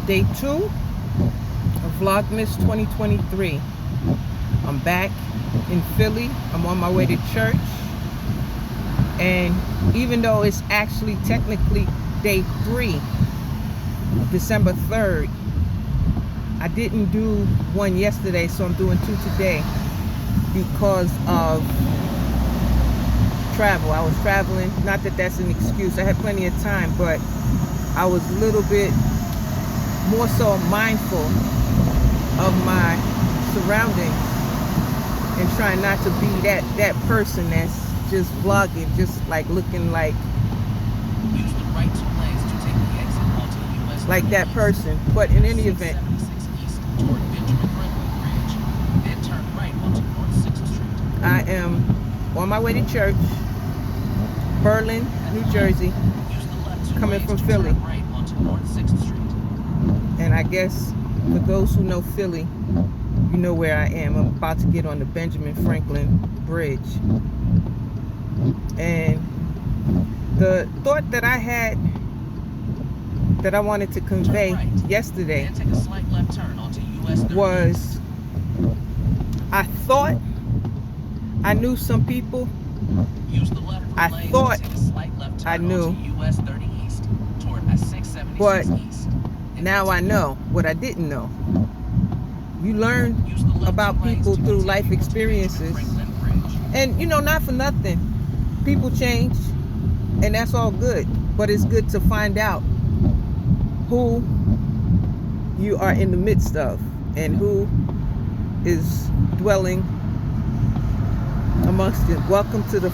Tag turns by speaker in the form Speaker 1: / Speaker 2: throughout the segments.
Speaker 1: Day 2 of Vlogmas 2023. I'm back in Philly. I'm on my way to church. And even though it's actually technically day 3 of December 3rd, I didn't do one yesterday, so I'm doing 2 today because of travel. I was traveling. Not that that's an excuse. I had plenty of time, but I was a little bit more so mindful of my surroundings and trying not to be that person that's just vlogging, just like looking like that person. But in any event, I am on my way to church, Berlin, New Jersey, coming from Philly. And I guess for those who know Philly, you know where I am. I'm about to get on the Benjamin Franklin Bridge. And the thought that I had that I wanted to convey yesterday was, I thought I knew some people. I thought I knew, but now I know what I didn't know. You learn about people through life experiences. And you know, not for nothing, people change, and that's all good. But it's good to find out who you are in the midst of and who is dwelling amongst it. Welcome to the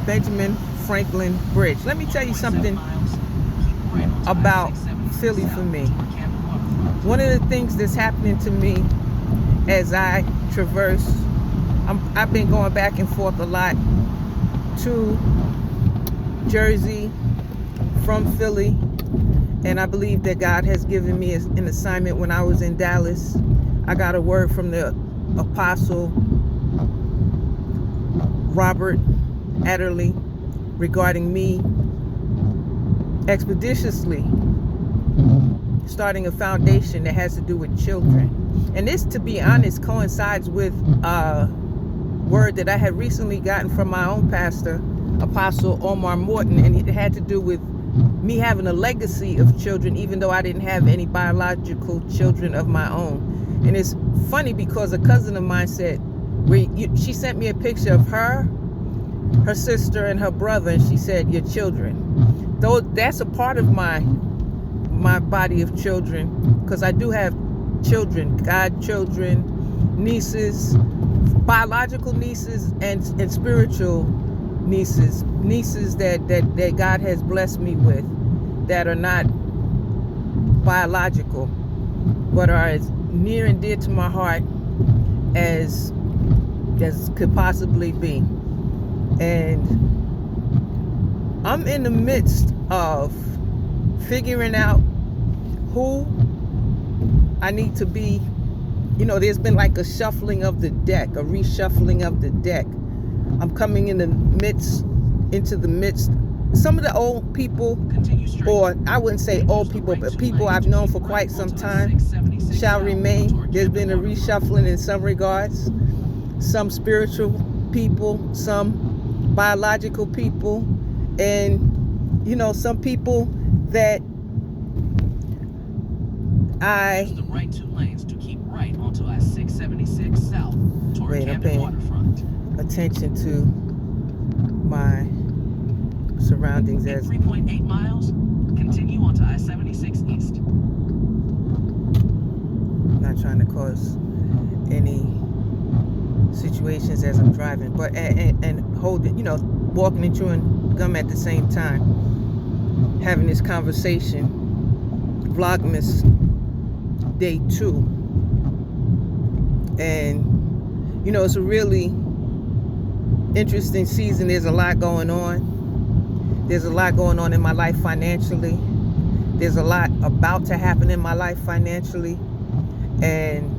Speaker 1: Benjamin Franklin Bridge. Let me tell you something about Philly for me. One of the things that's happening to me as I traverse, I've been going back and forth a lot to Jersey from Philly, and I believe that God has given me an assignment. When I was in Dallas, I got a word from the Apostle Robert Adderley regarding me expeditiously starting a foundation that has to do with children. And this, to be honest, coincides with a word that I had recently gotten from my own pastor, Apostle Omar Morton, and it had to do with me having a legacy of children, even though I didn't have any biological children of my own. And it's funny because a cousin of mine said, she sent me a picture of her sister, and her brother, and she said, your children. Though that's a part of my body of children, because I do have children, godchildren, nieces, biological nieces, and spiritual nieces that God has blessed me with, that are not biological, but are as near and dear to my heart as could possibly be. And I'm in the midst of figuring out who I need to be. You know, there's been like a shuffling of the deck, a reshuffling of the deck. I'm coming into the midst. Some of the old people, or I wouldn't say old people, but people I've known for quite some time, shall remain. There's been a reshuffling in some regards. Some spiritual people, some biological people, and you know, some people that I use the right 2 lanes to keep right onto I-676 south toward Camden Waterfront. Attention to my surroundings as 3.8 miles. Continue onto I-76 east. Not trying to cause any situations as I'm driving, but and holding, you know, walking and chewing gum at the same time, having this conversation. Vlogmas day 2, and you know, it's a really interesting season. There's a lot going on. There's a lot going on in my life financially. There's a lot about to happen in my life financially, and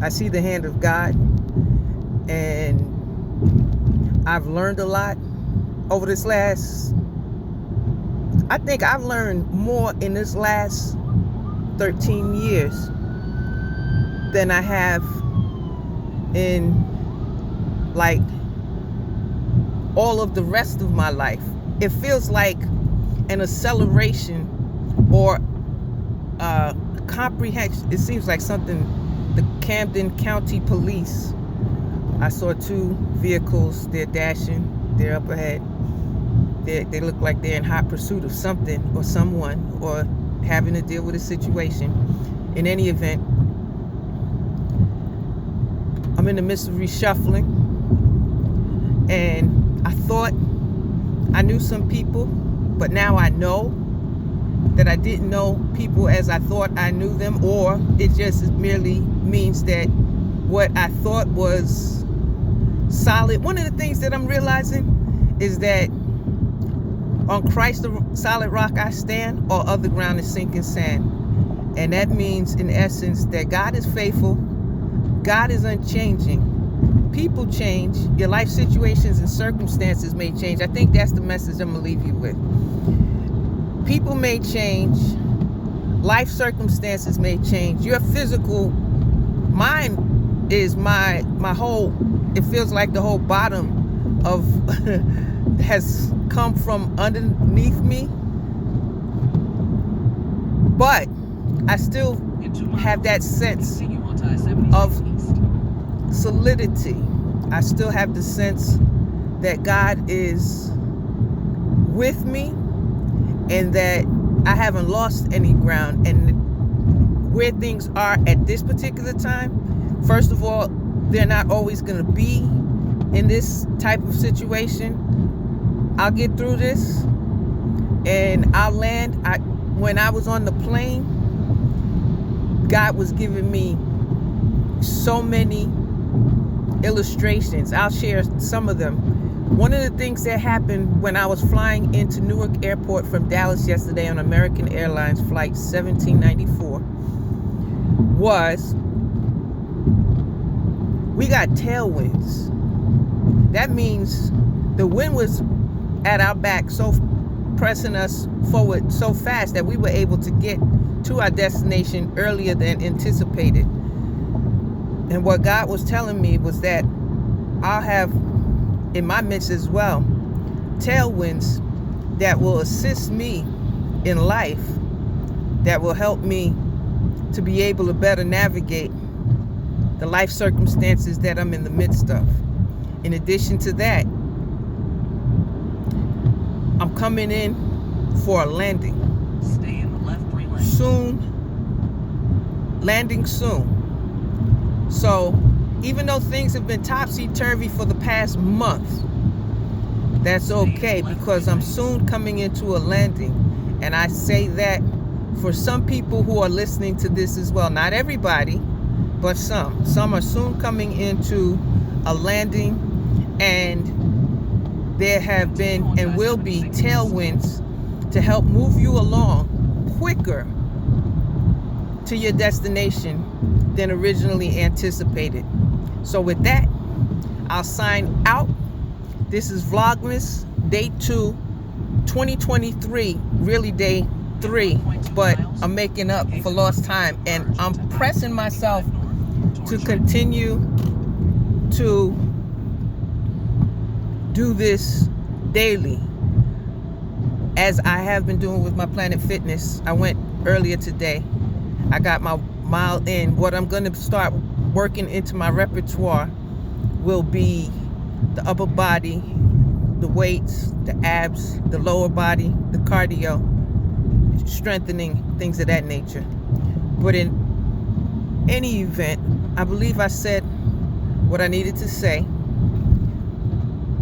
Speaker 1: I see the hand of God, and I've learned a lot over this last, I think I've learned more in this last 13 years than I have in like all of the rest of my life. It feels like an acceleration or comprehension. It seems like something the Camden County Police. I saw 2 vehicles. They're dashing. They're up ahead. They look like they're in hot pursuit of something or someone or having to deal with a situation. In any event, I'm in the midst of reshuffling, and I thought I knew some people, but now I know that I didn't know people as I thought I knew them, or it just merely means that what I thought was solid. One of the things that I'm realizing is that on Christ the solid rock I stand, all other ground is sinking sand. And that means in essence that God is faithful, God is unchanging. People change, your life situations and circumstances may change. I think that's the message I'm gonna leave you with. People may change, life circumstances may change. Your physical mind is my whole, it feels like the whole bottom of has come from underneath me, but I still have that sense of solidity. I still have the sense that God is with me and that I haven't lost any ground. And where things are at this particular time, first of all, they're not always going to be in this type of situation. I'll get through this and I'll land. When I was on the plane, God was giving me so many illustrations. I'll share some of them. One of the things that happened when I was flying into Newark Airport from Dallas yesterday on American Airlines flight 1794 was we got tailwinds. That means the wind was at our back, so pressing us forward so fast that we were able to get to our destination earlier than anticipated. And what God was telling me was that I'll have in my midst as well tailwinds that will assist me in life, that will help me to be able to better navigate the life circumstances that I'm in the midst of. In addition to that, I'm coming in for a landing.
Speaker 2: Stay in the left 3 lanes.
Speaker 1: Soon. Landing soon. So, even though things have been topsy-turvy for the past month, that's okay because I'm soon coming into a landing. And I say that for some people who are listening to this as well. Not everybody, but some. Some are soon coming into a landing, and there have been and will be tailwinds to help move you along quicker to your destination than originally anticipated. So with that, I'll sign out. This is Vlogmas Day 2, 2023, really Day 3, but I'm making up for lost time, and I'm pressing myself to continue to do this daily, as I have been doing with my Planet Fitness. I went earlier today. I got my mile in. What I'm going to start working into my repertoire will be the upper body, the weights, the abs, the lower body, the cardio, strengthening, things of that nature. But in any event, I believe I said what I needed to say.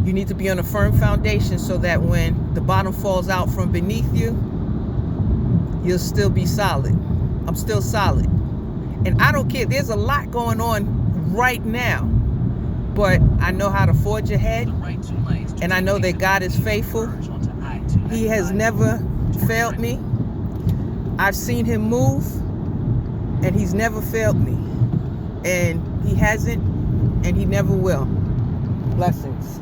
Speaker 1: You need to be on a firm foundation so that when the bottom falls out from beneath you, you'll still be solid. I'm still solid. And I don't care. There's a lot going on right now. But I know how to forge ahead. And I know that God is faithful. He has never failed me. I've seen him move, and he's never failed me. And he hasn't, and he never will. Blessings.